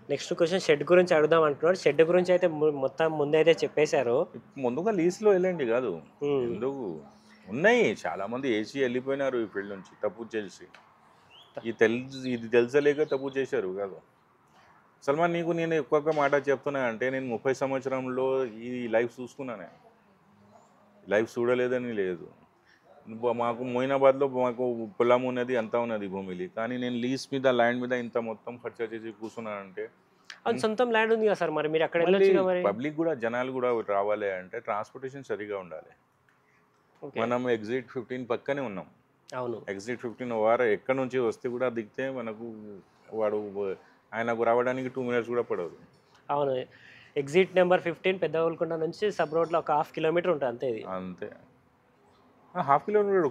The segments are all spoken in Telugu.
నెక్స్ట్ క్వెషన్ షెడ్ గురించి అడుగుదాం అంటున్నాడు. షెడ్ గురించి అయితే మొత్తం ముందైతే చెప్పేశారు. ముందుగా లీజ్‌లో వెళ్ళండి కాదు. హ్మ్. ఎందుకు ఉన్నాయి చాలామంది ఏసీ వెళ్ళిపోయినారు ఈ ఫీల్డ్ నుంచి తప్పు చేసి. ఇది తెలుసలేక తప్పు చేశారు కాదు. సల్మాన్ నీకు నేను ఒక్కొక్క మాట చెప్తున్నా అంటే నేను 30 సంవత్సరంలో ఈ లైఫ్ చూసుకున్నానే. లైఫ్ చూడలేదని లేదు. మాకు మొయినాబాద్‌లో మాకు పొలం ఉన్నది, అంతా ఉన్నది భూమిలి. కానీ నేను లీజ్ మీద, ల్యాండ్ మీద ఇంత మొత్తం ఖర్చు చేసి కూర్చున్నానంటే అవును. సొంతం ల్యాండ్ ఉంది కదా సార్! మరి మీరు అక్కడ మళ్ళీ వెళ్ళొచ్చుగా మరి? పబ్లిక్ కూడా జనాలు కూడా రావాలి అంటే ట్రాన్స్‌పోర్టేషన్ సరిగా ఉండాలి. ఓకే. మనం ఎగ్జిట్ 15 పక్కనే ఉన్నాం. అవును. ఎగ్జిట్ 15 వారు ఎక్కడి నుంచి వస్తే కూడా దిగితే మనకు వాడు ఆయనకు రావడానికి 2 మినిట్స్ కూడా పడదు. అవును. ఎగ్జిట్ నంబర్ 15 పెద్ద గోల్కొండ నుంచి సబ్ రోడ్‌లో ఒక హాఫ్ కిలోమీటర్ ఉంటది అంతే ఇది. అంతే. Half kilometre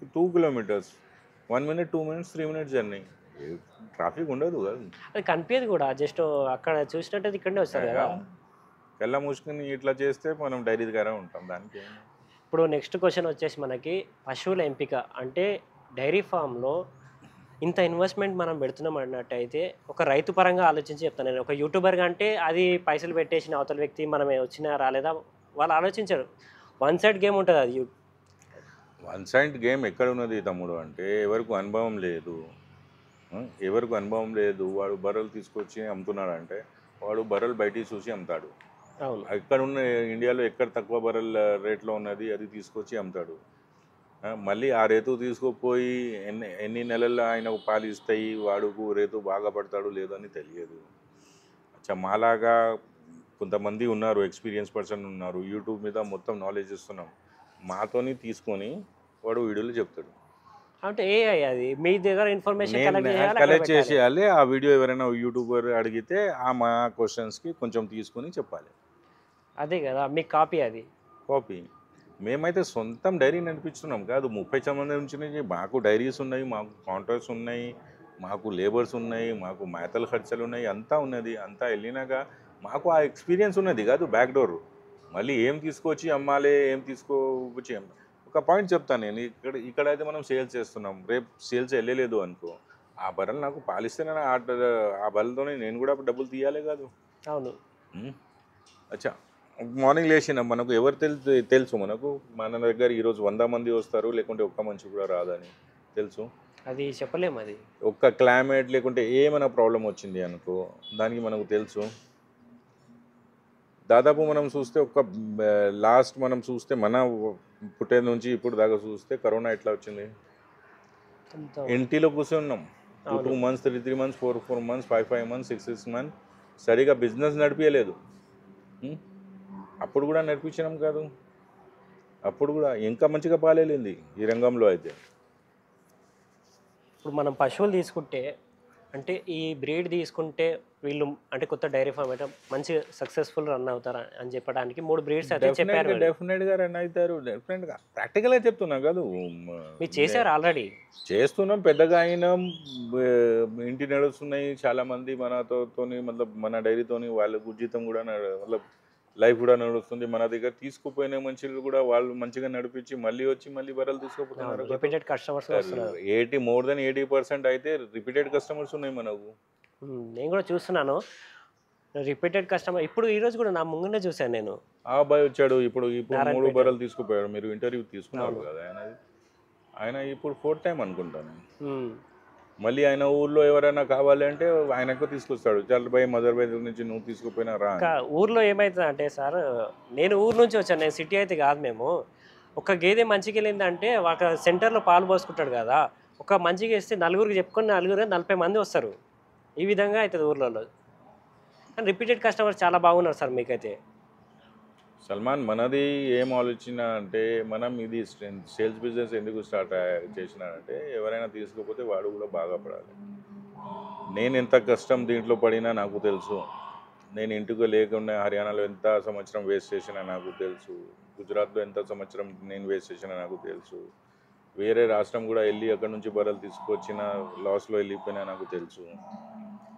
2 kilometres. 1 minute, 2 minutes, 3 minutes journey. Traffic ఉండదు కదా. అది కనిపియదు కూడా. జస్ట్ అక్కడ చూసినట్టయితే ఇక్కడనే వస్తారు కదా! కళ్ళ మూసుకొని ఇట్లా చేస్తే మనం డైరీగానే ఉంటాం. దానికి ఇప్పుడు నెక్స్ట్ క్వెషన్ వచ్చేసి మనకి పశువుల ఎంపిక. అంటే డైరీ ఫార్మ్‌లో ఇంత ఇన్వెస్ట్‌మెంట్ మనం పెడుతున్నాం అన్నట్టయితే ఒక రైతు పరంగా ఆలోచించి చెప్తాను నేను. ఒక యూట్యూబర్‌గా అంటే అది పైసలు పెట్టేసిన అవతల వ్యక్తి మనం వచ్చినా రాలేదా వాళ్ళు ఆలోచించరు. వన్ సైడ్ గేమ్ ఉంటది అది. వన్ సైడ్ గేమ్ ఎక్కడున్నది తమ్ముడు అంటే ఎవరికి అనుభవం లేదు. ఎవరికి అనుభవం లేదు. వాడు బర్రెలు తీసుకొచ్చి అమ్ముతున్నాడంటే వాడు బర్రెలు బయటికి చూసి అమ్ముతాడు. అవును. ఎక్కడున్న ఇండియాలో ఎక్కడ తక్కువ బర్రెల రేట్లో ఉన్నది అది తీసుకొచ్చి అమ్ముతాడు. మళ్ళీ ఆ రేతు తీసుకుపోయి ఎన్ని ఎన్ని నెలల్లో ఆయనకు పాలు ఇస్తాయి, వాడుకు రేతు బాగా పడతాడు లేదని తెలియదు. అచ్చా మాలాగా కొంతమంది ఉన్నారు, ఎక్స్పీరియన్స్ పర్సన్ ఉన్నారు, యూట్యూబ్ మీద మొత్తం నాలెడ్జ్ ఇస్తున్నాం. మాతోని తీసుకొని వాడు వీడియోలు చెప్తాడు. అంటే ఏఐ అది. మీ దగ్గర ఇన్ఫర్మేషన్ నేను కలెక్ట్ చేయాలి, అక్కడ కలెక్ట్ పెట్టాలి. చేసేయాలి. ఆ వీడియో ఎవరైనా యూట్యూబర్ అడిగితే మా క్వశ్చన్స్కి కొంచెం తీసుకొని చెప్పాలి. అదే కదా! మీ కాపీ అది. కాపీ. మేమైతే సొంతం డైరీ నడిపిస్తున్నాం కాదు. 30 సంవత్సరం నుంచి మాకు డైరీస్ ఉన్నాయి, మాకు కౌంటర్స్ ఉన్నాయి, మాకు లేబర్స్ ఉన్నాయి, మాకు మేతల ఖర్చులు ఉన్నాయి, అంతా ఉన్నది. అంతా వెళ్ళినాక మాకు ఆ ఎక్స్పీరియన్స్ ఉన్నది కాదు బ్యాక్ డోర్. మళ్ళీ ఏం తీసుకొచ్చి అమ్మాలి, ఏం తీసుకొచ్చి ఒక పాయింట్ చెప్తాను నేను. ఇక్కడైతే మనం సేల్స్ చేస్తున్నాం. రేపు సేల్స్ వెళ్ళలేదు అనుకో, ఆ బర్రెలు నాకు పాలిస్తేనే ఆ బర్రెలతోనే నేను కూడా డబ్బులు తీయాలి కాదు. అవును. అచ్చా మార్నింగ్ లేచిన మనకు ఎవరు తెలుసు మనకు మన దగ్గర ఈరోజు 100 మంది వస్తారు లేకుంటే ఒక్క మనిషి కూడా రాదని తెలుసు. అది చెప్పలేము అది. ఒక్క క్లైమేట్ లేకుంటే ఏమైనా ప్రాబ్లం వచ్చింది అనుకో దానికి మనకు తెలుసు. దాదాపు మనం చూస్తే లాస్ట్ మనం చూస్తే మన పుట్టే నుంచి ఇప్పుడు దాకా చూస్తే కరోనా ఎట్లా వచ్చింది. అంతా ఇంటిలో కూర్చున్నాం 2 months 3 months 4 months 5 months 6 months సరిగా బిజినెస్ నడిపించలేదు. అప్పుడు కూడా నడిపించినాం కాదు. అప్పుడు కూడా ఇంకా మంచిగా పాలేలింది ఈ రంగంలో అయితే. ఇప్పుడు మనం పశువులు తీసుకుంటే అంటే ఈ బ్రీడ్ తీసుకుంటే వీళ్ళు అంటే కొత్త డైరీ ఫార్మ్ అయితే మంచిగా సక్సెస్ఫుల్ రన్ అవుతారు అని చెప్పడానికి 3 బ్రీడ్స్ అయితే చెప్పారు మీరు. డెఫినెట్గా రన్ అవుతారు. డెఫినెట్గా ప్రాక్టికల్గా చెప్తున్నా కాదు. మీరు చేశారు ఆల్రెడీ. చేస్తున్నాం, పెద్దగా అయినాం, ఇంటి నడుస్తున్నాయి. చాలామంది మనతోని మన డైరీతోని వాళ్ళకు జీతం కూడా లైఫ్ కూడా నడుస్తుంది. మన దగ్గర తీసుకుపోయిన మనుషులు కూడా వాళ్ళు మంచిగా నడిపించి మళ్ళీ వచ్చి మళ్ళీ బర్రెలు తీసుకుపోతున్నారు. రిపీటెడ్ కస్టమర్స్ వస్తున్నారు. 80% అయితే రిపీటెడ్ కస్టమర్స్ ఉన్నాయి మనకు. నేను కూడా చూస్తున్నాను రిపీటెడ్ కస్టమర్. ఇప్పుడు ఈ రోజు కూడా నా ముంగనే చూశాను నేను. ఆ అబ్బాయి వచ్చాడు ఇప్పుడు 3 నారాయణపేట. బర్రెలు తీసుకుపోయాడు. మీరు ఇంటర్వ్యూ తీసుకున్నారు కదా ఆయన ఇప్పుడు 4th టైం అనుకుంటాను. మళ్ళీ ఆయన ఊర్లో ఎవరైనా కావాలి అంటే ఆయనకు తీసుకొస్తాడు. చల్ భాయ్ మదర్ భాయ్ నుంచి నువ్వు తీసుకుపోయినా రా. ఇంకా ఊర్లో ఏమవుతుంది అంటే సార్, నేను ఊరు నుంచి వచ్చాను, నేను సిటీ అయితే కాదు. మేము ఒక గేదె మంచిగా వెళ్ళిందంటే ఒక సెంటర్లో పాలు పోసుకుంటాడు కదా, ఒక మంచిగా ఇస్తే నలుగురికి చెప్పుకొని నలుగురు 40 మంది వస్తారు. ఈ విధంగా అవుతుంది ఊర్లలో. కానీ రిపీటెడ్ కస్టమర్స్ చాలా బాగున్నారు సార్ మీకైతే. సల్మాన్ మనది ఏం ఆలోచన అంటే మనం ఇది సేల్స్ బిజినెస్ ఎందుకు స్టార్ట్ చేసినానంటే ఎవరైనా తీసుకుపోతే వాడు కూడా బాగా పడాలి. నేను ఎంత కష్టం దీంట్లో పడినా నాకు తెలుసు. నేను ఇంటికి లేకుండా హర్యానాలో ఎంత సంవత్సరం వేస్ట్ చేసినా నాకు తెలుసు. గుజరాత్లో ఎంత సంవత్సరం నేను వేస్ట్ చేసినా నాకు తెలుసు. వేరే రాష్ట్రం కూడా వెళ్ళి అక్కడ నుంచి బర్రెలు తీసుకొచ్చిన లాస్లో వెళ్ళిపోయినా నాకు తెలుసు.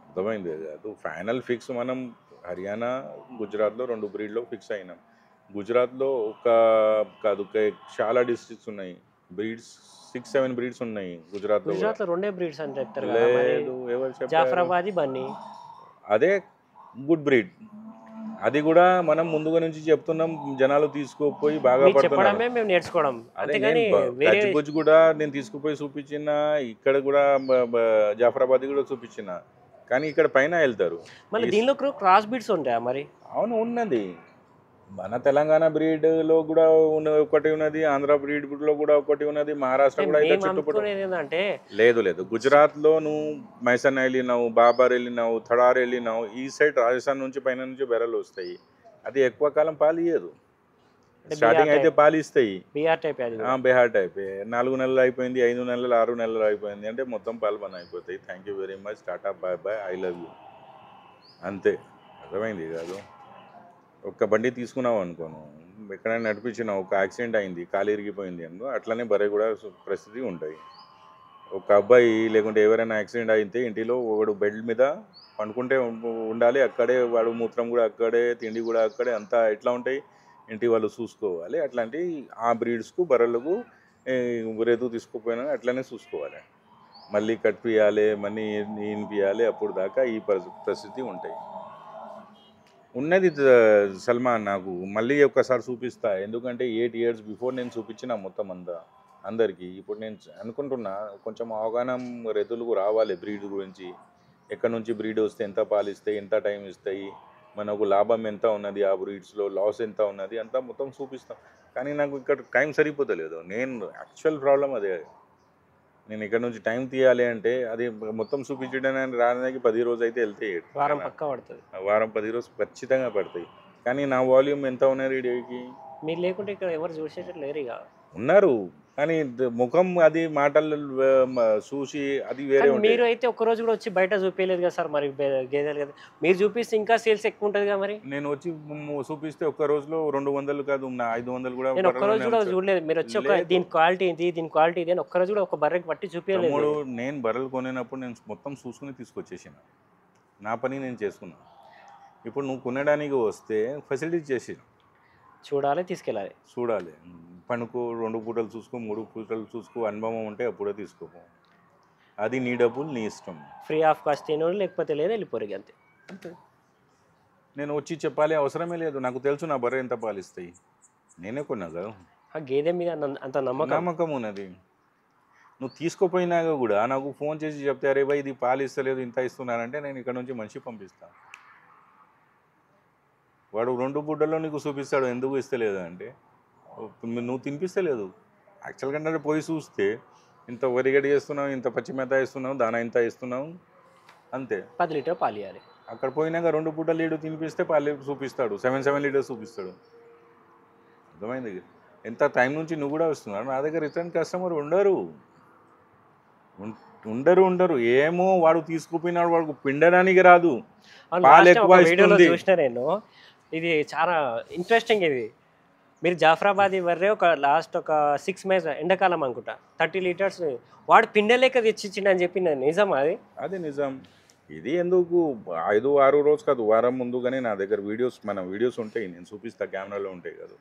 అర్థమైంది కాదు. ఫైనల్ ఫిక్స్ మనం హర్యానా గుజరాత్లో 2 బ్రీడ్లో ఫిక్స్ అయినాం. గుజరాత్లో కాదు చాలా డిస్ట్రిక్ట్స్ ఉన్నాయి. బ్రీడ్స్ 6-7 బ్రీడ్స్ ఉన్నాయి గుజరాత్లో. గుజరాత్లో 2 బ్రీడ్స్ అని చెప్తారు కదా. లేదు ఎవరు చెప్పారు? జాఫరాబాదీ బన్నీ. అదే గుడ్ బ్రీడ్. అది కూడా మనం ముందుగా నుంచి చెప్తున్నాం, జనాలు తీసుకుపోయి బాగా మీరు పడుతున్నారు. చెప్పడమే మేము నేర్చుకోవడం అదే అంతేగాని నేను వేరే గజ్జిబుజ్జి కూడా నేను తీసుకుపోయి చూపించిన, ఇక్కడ కూడా జాఫరాబాద్ కూడా చూపించిన, కానీ ఇక్కడ పైన వెళ్తారు. మళ్ళీ దీనిలో క్రాస్ బీడ్స్ ఉంటాయా మరి? అవును ఉన్నది. మన తెలంగాణ బ్రీడ్లో కూడా ఒకటి ఉన్నది, ఆంధ్ర బ్రీడ్లో కూడా ఒకటి ఉన్నది, మహారాష్ట్ర కూడా అయితే మేము చుట్టుపక్కల. అనుకునేది ఏంటంటే లేదు గుజరాత్లో నువ్వు మైసన్ వెళ్ళినావు, బాబర్ వెళ్ళినావు, థడార్ వెళ్ళినావు, ఈ సైడ్ రాజస్థాన్ నుంచి పైన నుంచి బెరలు వస్తాయి. అది ఎక్కువ కాలం పాలు ఇయ్యదు. స్టార్టింగ్ అయితే పాలు ఇస్తాయి. బీఆర్ టైప్ అది బీహార్ టైప్ 4 నెలలు అయిపోయింది, 5 నెలలు, 6 నెలలు అయిపోయింది అంటే మొత్తం పాలు బంద్ అయిపోతాయి. Thank you very much, tata, bye bye, I love you, అంతే. అర్థమైంది కాదు? ఒక్క బండి తీసుకున్నావు అనుకోను, ఎక్కడైనా నడిపించినావు, ఒక యాక్సిడెంట్ అయింది, కాలు ఇరిగిపోయింది అనుకో, అట్లనే బర్రె కూడా పరిస్థితి ఉంటాయి. ఒక అబ్బాయి లేకుంటే ఎవరైనా యాక్సిడెంట్ అయితే ఇంటిలో ఒకడు బెడ్ మీద పండుకుంటే ఉండాలి, అక్కడే వాడు మూత్రం కూడా అక్కడే, తిండి కూడా అక్కడే, అంతా ఎట్లా ఉంటాయి, ఇంటి వాళ్ళు చూసుకోవాలి. అట్లాంటి ఆ బ్రీడ్స్కు బర్రెలకు రేతు తీసుకుపోయినా అట్లనే చూసుకోవాలి. మళ్ళీ కట్టియాలి, మళ్ళీ ఈనిపియాలి, అప్పుడు దాకా ఈ పరిస్థితి ఉంటాయి. ఉన్నది సల్మాన్, నాకు మళ్ళీ ఒక్కసారి చూపిస్తా, ఎందుకంటే 8 years బిఫోర్ నేను చూపించిన మొత్తం అందరికీ. ఇప్పుడు నేను అనుకుంటున్నా కొంచెం అవగాహన రైతులకు రావాలి బ్రీడ్ గురించి, ఎక్కడి నుంచి బ్రీడ్ వస్తే ఎంత పాలు ఇస్తాయి, ఎంత టైం ఇస్తాయి, మనకు లాభం ఎంత ఉన్నది, ఆ బ్రీడ్స్లో లాస్ ఎంత ఉన్నది, అంతా మొత్తం చూపిస్తాం. కానీ నాకు ఇక్కడ టైం సరిపోతలేదు. నేను యాక్చువల్ ప్రాబ్లం అదే. నేను ఇక్కడ నుంచి టైం తీయాలి అంటే అది మొత్తం చూపించడానికి రావడానికి 10 రోజులు అయితే వెళ్తాయి, వారం పక్కా పడుతుంది. వారం 10 రోజులు ఖచ్చితంగా పడతాయి. కానీ నా వాల్యూమ్ ఎంత ఉన్నది వీడియోకి? మీరు లేకుంటే ఇక్కడ ఎవరు చూసేటట్టు లేరు ఇక. ఉన్నారు, కానీ ముఖం అది మాటలు చూసి అది వేరే ఉంటుంది. మీరు అయితే ఒక్క రోజు కూడా వచ్చి బయట చూపించలేదు కదా సార్, మరి గేదెలు కదా మీరు చూపిస్తే ఇంకా సేల్స్ ఎక్కువ ఉంటుంది కదా మరి. నేను వచ్చి చూపిస్తే ఒక్క రోజులో 200 కాదు, 500 కూడా. నేను ఒక్క రోజు కూడా చూడలేదు. మీరు వచ్చి ఒక దీని క్వాలిటీ ఇది, దీని క్వాలిటీ ఇది అని ఒక్క రోజు కూడా ఒక బర్రెకి పట్టి చూపించలేదు. నేను బర్రెలు కొనేటప్పుడు నేను మొత్తం చూసుకుని తీసుకొచ్చేసిన, నా పని నేను చేసుకున్నా. ఇప్పుడు నువ్వు కొనడానికి వస్తే ఫెసిలిటీ చేసి చూడాలి, తీసుకెళ్ళాలి, చూడాలి, పనుకో, 2 పూటలు చూసుకో, 3 పూటలు చూసుకో, అనుభవం ఉంటే అప్పుడే తీసుకోపో. అది నీ డబ్బులు, నీ ఇష్టం. ఫ్రీ ఆఫ్ కాస్ట్ తినోడు, లేకపోతే లేదు, వెళ్ళిపోరు అంతే. నేను వచ్చి చెప్పాలి అవసరమే లేదు, నాకు తెలుసు నా బర్రె ఎంత పాలిస్తాయి, నేనే కొన్నా కదా. ఆ గేదె మీద అంత నమ్మకం ఉన్నది. నువ్వు తీసుకోపోయినాక కూడా నాకు ఫోన్ చేసి చెప్తే, అరే భయ్ ఇది పాలు ఇస్తలేదు, ఇంత ఇస్తున్నానంటే నేను ఇక్కడ నుంచి మనిషి పంపిస్తాను. వాడు 2 బుడ్డల్లో నీకు చూపిస్తాడు, ఎందుకు ఇస్తలేదు అంటే నువ్వు తినిపిస్తలేదు. యాక్చువల్గా అంటే పోయి చూస్తే ఇంత వరిగడి చేస్తున్నావు, ఇంత పచ్చిమేత ఇస్తున్నావు, దానా ఇంత ఇస్తున్నావు, అంతే. 10 లీటర్ పాలు ఇవ్వాలి. అక్కడ పోయినాక 2 బుడ్డలు లీడు తినిపిస్తే పాలు చూపిస్తాడు, 7 లీటర్స్ చూపిస్తాడు. అర్థమైంది? ఎంత టైం నుంచి నువ్వు కూడా వస్తున్నావు. నా దగ్గర రిటర్న్ కస్టమర్ ఉండరు. ఏమో వాడు తీసుకుపోయినాడు, వాడు పిండడానికి రాదు, పాలు ఎక్కువ ఇస్తుంది. చూసిన నేను, ఇది చాలా ఇంట్రెస్టింగ్. ఇది మీరు జాఫరాబాద్ వర్రే ఒక లాస్ట్ ఒక 6 months ఎండాకాలం అనుకుంటా 30 లీటర్స్ వాడు పిండలేక తెచ్చిచ్చిండు అని చెప్పి నిజం అది నిజం. ఇది ఎందుకు 5-6 రోజు కాదు, వారం ముందుగానే నా దగ్గర మన వీడియోస్ ఉంటాయి, నేను చూపిస్తా, కెమెరాలో ఉంటాయి కదా.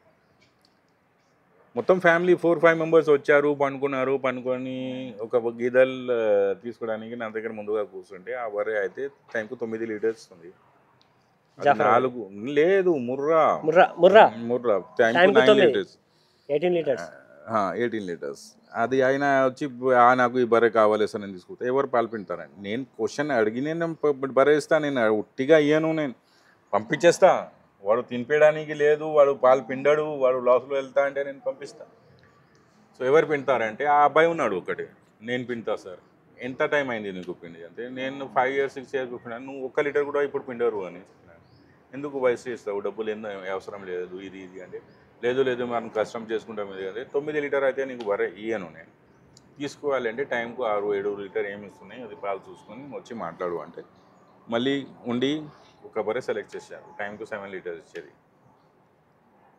మొత్తం ఫ్యామిలీ 4-5 members వచ్చారు, పనుకొని ఒక గీదల్ తీసుకోవడానికి నా దగ్గర ముందుగా కూర్చుంటే ఆ వరే అయితే టైంకు 9 లీటర్స్ ఉంది. 4 లేదు, ముర్రా టైంకు 18 లీటర్స్. అది ఆయన వచ్చి నాకు ఈ బర్రె కావాలి సార్, నేను తీసుకుంటా. ఎవరు పాలు పిండుతారని నేను క్వశ్చన్ అడిగి నేను బర్రె ఇస్తాను, నేను ఉట్టిగా ఇయ్యను, నేను పంపించేస్తా. వాడు తినిపించడానికి లేదు, వాడు పాలు పిండాడు, వాడు లాస్లో వెళ్తా అంటే నేను పంపిస్తా. సో ఎవరు పిండుతారంటే ఆ అబ్బాయి ఉన్నాడు ఒకటి, నేను పిండుతా సార్. ఎంత టైం అయింది నీకు పిండి అంటే, నేను 5 years 6 years పిండాను, నువ్వు 1 లీటర్ కూడా ఇప్పుడు పిండరు అని. ఎందుకు వయసు చేస్తావు, డబ్బులు ఏందో అవసరం లేదు, ఇది అంటే లేదు మనం కష్టం చేసుకుంటాం. ఇది అదే 9 లీటర్ అయితే నీకు బర్రె ఇయ్యను, నేను తీసుకోవాలంటే టైంకు 6-7 లీటర్ ఏమి ఇస్తున్నాయి, అది పాలు చూసుకొని వచ్చి మాట్లాడు అంటే మళ్ళీ ఉండి ఒక బర్రె సెలెక్ట్ చేశారు, టైంకు 7 లీటర్స్ ఇచ్చేది.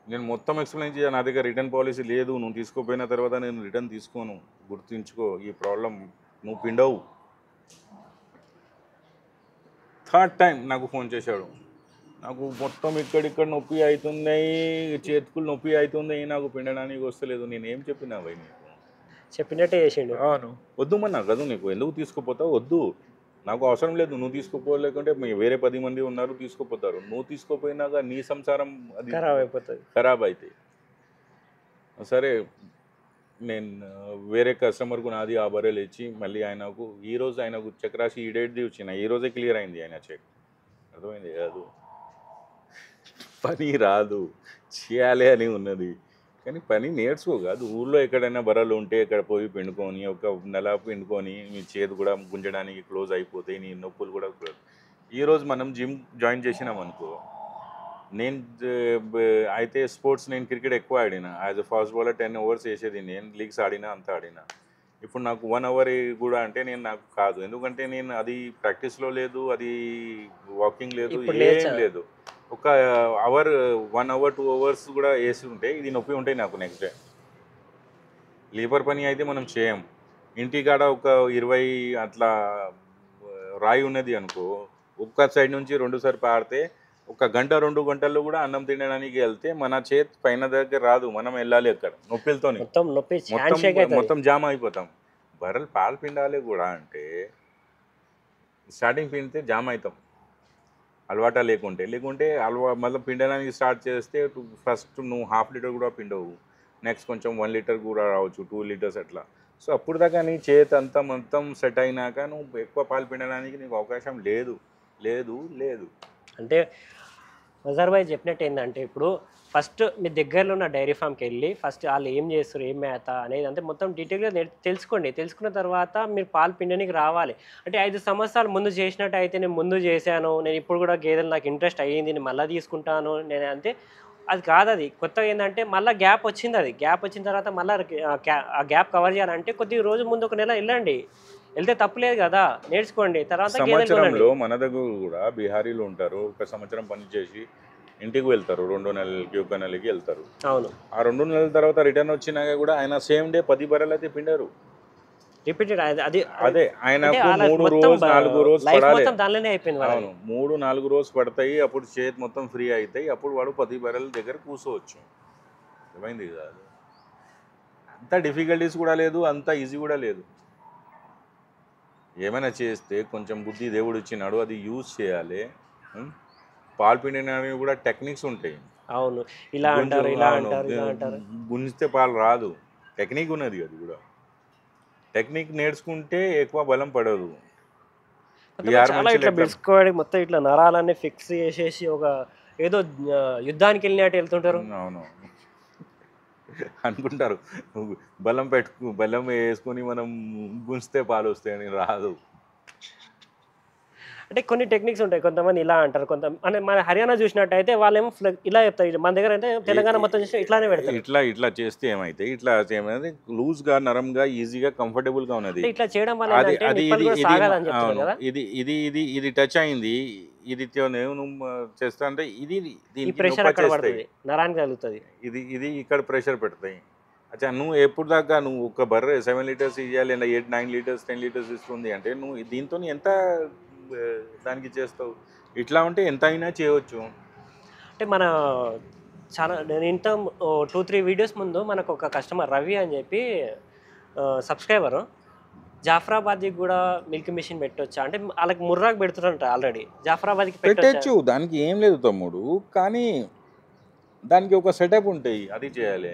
నేను మొత్తం ఎక్స్ప్లెయిన్ చేయాలి, నా దగ్గర రిటర్న్ పాలసీ లేదు, నువ్వు తీసుకోపోయిన తర్వాత నేను రిటర్న్ తీసుకోను, గుర్తుంచుకో ఈ ప్రాబ్లం, నువ్వు పిండవు. 3rd time నాకు ఫోన్ చేశాడు, నాకు మొత్తం ఇక్కడ నొప్పి అవుతున్నాయి, చేతుకులు నొప్పి అవుతున్నాయి, నాకు పిండడానికి వస్తలేదు. నేను ఏం చెప్పినా భయ్, నీకు చెప్పినట్టే చేసిండు. వద్దు మన్నా కదా, నీకు ఎందుకు తీసుకుపోతావు, వద్దు, నాకు అవసరం లేదు, నువ్వు తీసుకోపోలేకుంటే వేరే 10 మంది ఉన్నారు తీసుకోపోతారు, నువ్వు తీసుకోపోయినాక నీ సంసారం అది ఖరాబ్ అయిపోతుంది. ఖరాబ్ అవుతాయి. సరే నేను వేరే కస్టమర్కు నాది ఆ బర్రెలు ఇచ్చి మళ్ళీ ఆయనకు ఈరోజు ఆయనకు చెక్ రాసి ఈ డేట్ది వచ్చిన ఈరోజే క్లియర్ అయింది ఆయన చెక్. అర్థమైంది కాదు, పని రాదు చేయాలి అని ఉన్నది కానీ పని నేర్చుకో కాదు. ఊళ్ళో ఎక్కడైనా బర్రెలు ఉంటే ఇక్కడ పోయి పిండుకొని ఒక నెల పిండుకొని మీ చేతి కూడా గుంజడానికి క్లోజ్ అయిపోతాయి, నీ నొప్పులు కూడా. ఈరోజు మనం జిమ్ జాయిన్ చేసినాం అనుకో, నేను అయితే స్పోర్ట్స్ నేను క్రికెట్ ఎక్కువ ఆడినా, as a fast bowler 10 overs వేసేది నేను, లీగ్స్ ఆడినా అంతా ఆడినా. ఇప్పుడు నాకు 1 అవర్ కూడా అంటే నేను నాకు కాదు, ఎందుకంటే నేను అది ప్రాక్టీస్లో లేదు, అది వాకింగ్ లేదు, ఏం లేదు. ఒక అవర్ 1 అవర్ 2 అవర్స్ కూడా వేసి ఉంటే ఇది నొప్పి ఉంటాయి నాకు నెక్స్ట్ డే. లేబర్ పని అయితే మనం చేయం. ఇంటికాడ ఒక 20 అట్లా రాయి ఉన్నది అనుకో, ఒక్క సైడ్ నుంచి 2 సార్లు పాడితే 1 గంట 2 గంటల్లో కూడా అన్నం తినడానికి వెళ్తే మన చేతి పైన దగ్గర రాదు, మనం వెళ్ళాలి అక్కడ నొప్పిలతో మొత్తం జామ్ అయిపోతాం. బర్రెలు పాలు పిండాలి కూడా అంటే స్టార్టింగ్ పిండితే జామ్ అవుతాం అలవాట లేకుంటే మళ్ళీ పిండడానికి స్టార్ట్ చేస్తే ఫస్ట్ నువ్వు 1/2 లీటర్ కూడా పిండవు, నెక్స్ట్ కొంచెం 1 లీటర్ కూడా రావచ్చు, 2 లీటర్స్ అట్లా. సో అప్పుడు దాకా నీ చేతి అంతా మొత్తం సెట్ అయినాక నువ్వు ఎక్కువ పాలు పిండడానికి నీకు అవకాశం లేదు లేదు లేదు. అంటే మజార్ భాయ్ చెప్పినట్టు ఏంటంటే, ఇప్పుడు ఫస్ట్ మీ దగ్గరలో ఉన్న డైరీ ఫామ్కి వెళ్ళి ఫస్ట్ వాళ్ళు ఏం చేస్తారు, ఏం మేత అనేది అంటే మొత్తం డీటెయిల్గా తెలుసుకోండి. తెలుసుకున్న తర్వాత మీరు పాలు పిండడానికి రావాలి. అంటే 5 సంవత్సరాలు ముందు చేసినట్టు అయితే నేను ముందు చేశాను, నేను ఇప్పుడు కూడా గేదెలు నాకు ఇంట్రెస్ట్ అయ్యింది, నేను మళ్ళీ తీసుకుంటాను నేను అంటే అది కాదు. అది కొత్తగా ఏంటంటే మళ్ళీ గ్యాప్ వచ్చింది, అది గ్యాప్ వచ్చిన తర్వాత మళ్ళీ ఆ గ్యాప్ కవర్ చేయాలంటే కొద్ది రోజు ముందు 1 నెల వెళ్ళండి, వెళ్తే తప్పులేదు కదా, నేర్చుకోండి. తర్వాత సంవత్సరంలో మన దగ్గర కూడా బీహారీలు ఉంటారు, 1 సంవత్సరం పని చేసి ఇంటికి వెళ్తారు, 2 నెలలకి 1 నెలకి వెళ్తారు. అవును, ఆ 2 నెలల తర్వాత రిటర్న్ వచ్చినాక కూడా ఆయన సేమ్ డే 10 బర్రెలు అయితే పిండారు. రిపీటెడ్ అదే ఆయనకు 3 రోజు 4 రోజు పడాలి. అవును, 3-4 రోజు పడతాయి, అప్పుడు చేతి మొత్తం ఫ్రీ అవుతాయి, అప్పుడు వాడు 10 బర్రెల దగ్గర కూర్చోవచ్చు. ఏమైంది కాదు, అంత డిఫికల్టీస్ కూడా లేదు, అంత ఈజీ కూడా లేదు. ఏమైనా చేస్తే కొంచెం బుద్ధి దేవుడు ఇచ్చినాడు, అది యూజ్ చేయాలి. పాలు పిండడానికి కూడా టెక్నిక్స్ ఉంటాయి. అవును, ఇలా అంటారు ఇలా అంటారు ఇలా అంటారు, గుంజితే పాలు రాదు, టెక్నిక్ ఉన్నది. అది కూడా టెక్నిక్ నేర్చుకుంటే ఎక్కువ బలం పడదు. మొత్తం ఇట్లా నరాలన్నీ ఫిక్స్ చేసేసి ఒక ఏదో యుద్ధానికి వెళ్ళినట్టు వెళ్తుంటారు. అవును అనుకుంటారు, బలం వేసుకొని మనం గుంజితే పాలు వస్తాయని, రాదు. అంటే కొన్ని టెక్నిక్స్ ఉంటాయి, కొంతమంది ఇలా అంటారు, అంటే మన హర్యానా చూసినట్టయితే వాళ్ళేమో ఇలా చెప్తారు, మన దగ్గర అయితే తెలంగాణ మొత్తం చూస్తే ఇట్లానే పెడతారు. ఇట్లా చేస్తే ఏమైతే ఇట్లా ఏమైతే లూజ్గా, నరంగా, ఈజీగా, కంఫర్టబుల్గా ఉన్నది. ఇట్లా చేయడం వల్ల ఇది టచ్ అయింది, ఇది నువ్వు చేస్తా అంటే ఇది ప్రెషర్ అక్కడ పడుతుంది, నరానికి కలుగుతుంది, ఇది ఇక్కడ ప్రెషర్ పెడతాయి. అచ్చా, నువ్వు ఎప్పుడు దాకా నువ్వు ఒక బర్రె 7 లీటర్స్ ఇవ్వాలి, 8-9 లీటర్స్ 10 లీటర్స్ ఇస్తుంది అంటే నువ్వు దీంతో ఎంత దానికి చేస్తావు? ఇట్లా ఉంటే ఎంత అయినా చేయవచ్చు. అంటే మన చాలా నేను ఇంత 2-3 వీడియోస్ ముందు మనకు ఒక కస్టమర్ రవి అని చెప్పి సబ్స్క్రైబరు, జాఫరాబాద్కి కూడా మిల్క్ మిషన్ పెట్టొచ్చా అంటే వాళ్ళకి ముర్రాకు పెడుతున్నారంట ఆల్రెడీ, జాఫరాబాద్కి పెట్టచ్చు, దానికి ఏం లేదు తమ్ముడు, కానీ దానికి ఒక సెటప్ ఉంటాయి, అది చేయాలి.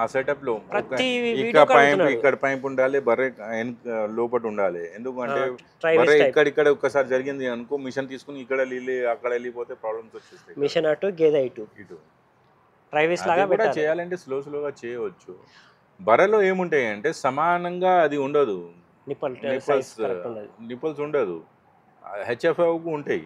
ఆ సెటప్లో ఇక్కడ పైప్ ఉండాలి, బర్రె లోపల ఉండాలి. ఎందుకంటే బర్రె ఇక్కడ ఒక్కసారి జరిగింది అనుకో, మిషన్ తీసుకుని ఇక్కడ అక్కడ వెళ్ళిపోతే ప్రాబ్లమ్స్ వచ్చేస్తాయి. మిషన్ అటు గేదె ఇటు ప్రైవేస్ లాగా కూడా చేయాలంటే స్లోగా చేయవచ్చు. బర్రెలో ఏముంటాయి అంటే సమానంగా అది ఉండదు, నిప్పల్స్ ఉండదు, హెచ్ఎఫ్ఐకు ఉంటాయి.